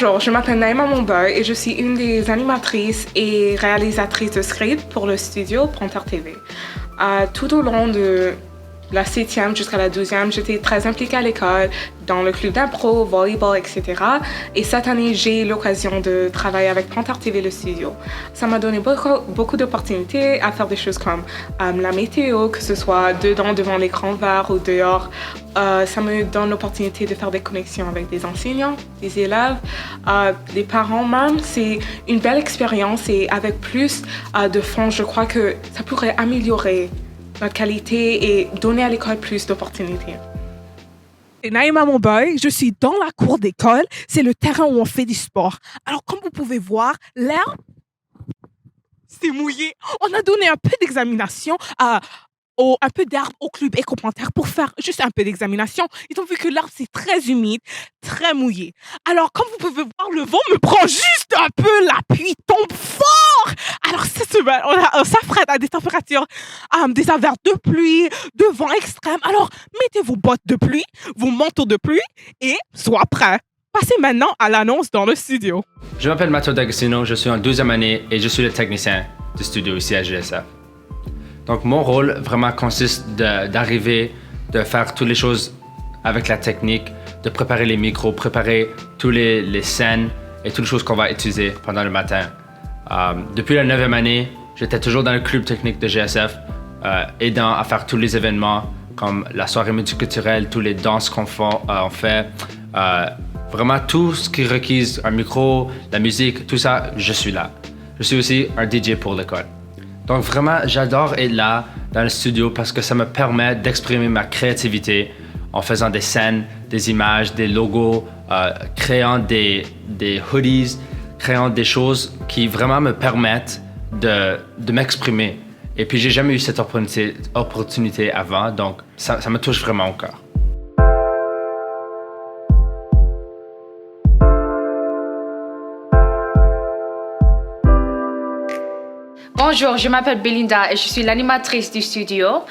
Bonjour, je m'appelle Naïma Momboy et je suis une des animatrices et réalisatrices de script pour le studio Panther TV. Tout au long de la 7e jusqu'à la 12e, j'étais très impliquée à l'école, dans le club d'impro, volleyball, etc. Et cette année, j'ai eu l'occasion de travailler avec Panther TV, le studio. Ça m'a donné beaucoup d'opportunités à faire des choses comme la météo, que ce soit devant l'écran vert ou dehors. Ça me donne l'opportunité de faire des connexions avec des enseignants, des élèves, des parents même. C'est une belle expérience et avec plus de fonds, je crois que ça pourrait améliorer notre qualité et donner à l'école plus d'opportunités. C'est Naïma Momboy, je suis dans la cour d'école, c'est le terrain où on fait du sport. Alors comme vous pouvez voir, l'herbe, c'est mouillé. On a donné un peu d'examination un peu d'herbe au club Éco-Panther pour faire juste un peu d'examination. Ils ont vu que l'herbe, c'est très humide, très mouillé. Alors, comme vous pouvez voir, le vent me prend juste un peu, la pluie tombe fort. Alors, cette semaine, on s'apprête à des températures, des averses de pluie, de vent extrême. Alors, mettez vos bottes de pluie, vos manteaux de pluie et soyez prêts. Passez maintenant à l'annonce dans le studio. Je m'appelle Matteo D'Agostino, je suis en 12e année et je suis le technicien du studio ici à GSF. Donc, mon rôle vraiment consiste d'arriver, de faire toutes les choses avec la technique, de préparer les micros, préparer toutes les scènes et toutes les choses qu'on va utiliser pendant le matin. Depuis la 9e année, j'étais toujours dans le club technique de GSF, aidant à faire tous les événements comme la soirée multiculturelle, tous les danses qu'on fait, vraiment tout ce qui requiert un micro, la musique, tout ça, je suis là. Je suis aussi un DJ pour l'école. Donc vraiment, j'adore être là dans le studio parce que ça me permet d'exprimer ma créativité en faisant des scènes, des images, des logos, créant des hoodies, créant des choses qui vraiment me permettent de m'exprimer. Et puis, j'ai jamais eu cette opportunité avant, donc ça me touche vraiment au cœur. Bonjour, je m'appelle Belinda et je suis l'animatrice du studio.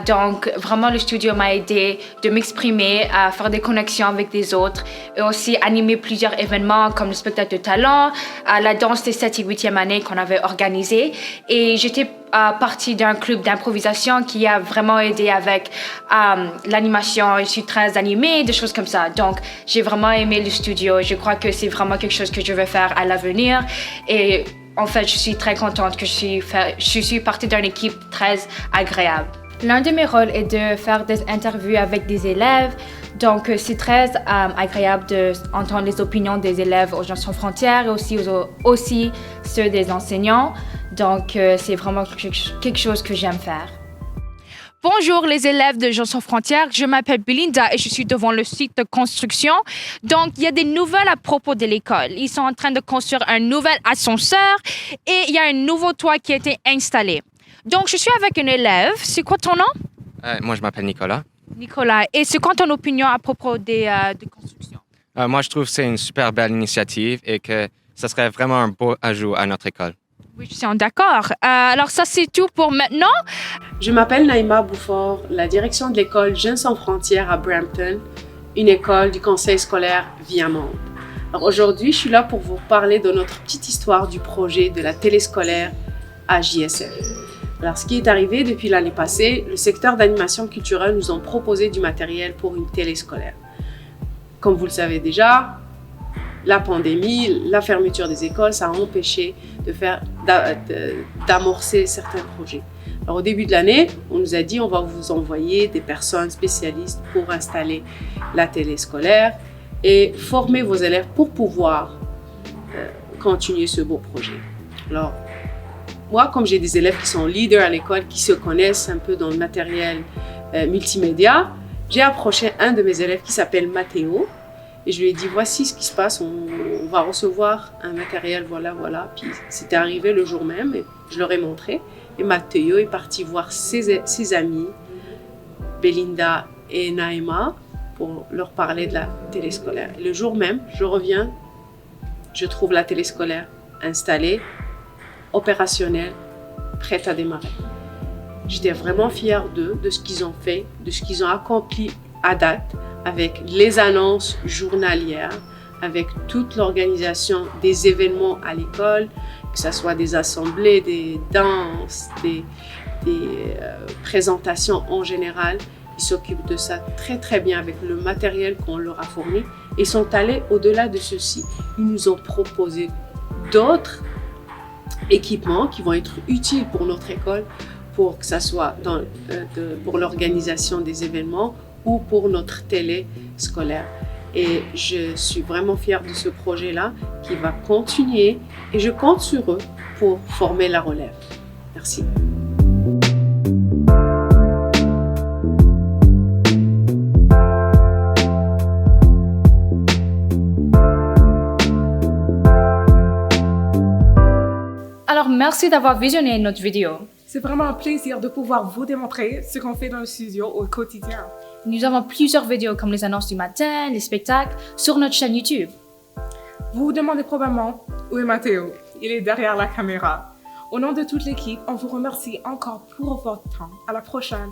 Donc, vraiment, le studio m'a aidé de m'exprimer, à faire des connexions avec des autres et aussi animer plusieurs événements comme le spectacle de talent, la danse des 7e et 8e années qu'on avait organisé. Et j'étais partie d'un club d'improvisation qui a vraiment aidé avec l'animation. Je suis très animée, des choses comme ça. Donc, j'ai vraiment aimé le studio. Je crois que c'est vraiment quelque chose que je vais faire à l'avenir. Et en fait, je suis très contente que je suis partie d'une équipe très agréable. L'un de mes rôles est de faire des interviews avec des élèves. Donc, c'est très agréable d'entendre les opinions des élèves aux Gens sans frontières et aussi ceux des enseignants. Donc, c'est vraiment quelque chose que j'aime faire. Bonjour les élèves de Gens sans frontières, je m'appelle Belinda et je suis devant le site de construction. Donc, il y a des nouvelles à propos de l'école. Ils sont en train de construire un nouvel ascenseur et il y a un nouveau toit qui a été installé. Donc, je suis avec un élève. C'est quoi ton nom? Moi, je m'appelle Nicolas. Nicolas. Et c'est quoi ton opinion à propos des constructions? Moi, je trouve que c'est une super belle initiative et que ça serait vraiment un beau ajout à notre école. Oui, je suis d'accord. Alors, ça, c'est tout pour maintenant. Je m'appelle Naïma Boufford, la direction de l'école Jeunes sans frontières à Brampton, une école du conseil scolaire Viamonde. Alors aujourd'hui, je suis là pour vous parler de notre petite histoire du projet de la téléscolaire à JSF. Alors, ce qui est arrivé depuis l'année passée, le secteur d'animation culturelle nous a proposé du matériel pour une téléscolaire. Comme vous le savez déjà, la pandémie, la fermeture des écoles, ça a empêché d'amorcer certains projets. Alors, au début de l'année, on nous a dit on va vous envoyer des personnes spécialistes pour installer la téléscolaire et former vos élèves pour pouvoir continuer ce beau projet. Alors, moi, comme j'ai des élèves qui sont leaders à l'école, qui se connaissent un peu dans le matériel multimédia, j'ai approché un de mes élèves qui s'appelle Matteo. Et je lui ai dit, voici ce qui se passe, on va recevoir un matériel, voilà. Puis c'était arrivé le jour même, et je leur ai montré. Et Matteo est parti voir ses amis, Belinda et Naïma, pour leur parler de la téléscolaire. Et le jour même, je reviens, je trouve la téléscolaire installée, opérationnelle, prête à démarrer. J'étais vraiment fière d'eux, de ce qu'ils ont fait, de ce qu'ils ont accompli à date, avec les annonces journalières, avec toute l'organisation des événements à l'école, que ce soit des assemblées, des danses, des présentations en général. Ils s'occupent de ça très très bien avec le matériel qu'on leur a fourni et sont allés au-delà de ceci. Ils nous ont proposé d'autres équipements qui vont être utiles pour notre école, pour que ça soit pour l'organisation des événements ou pour notre télé scolaire. Et je suis vraiment fière de ce projet-là qui va continuer et je compte sur eux pour former la relève. Merci. Alors, merci d'avoir visionné notre vidéo. C'est vraiment un plaisir de pouvoir vous démontrer ce qu'on fait dans le studio au quotidien. Nous avons plusieurs vidéos comme les annonces du matin, les spectacles sur notre chaîne YouTube. Vous vous demandez probablement où est Mathéo? Il est derrière la caméra. Au nom de toute l'équipe, on vous remercie encore pour votre temps. À la prochaine.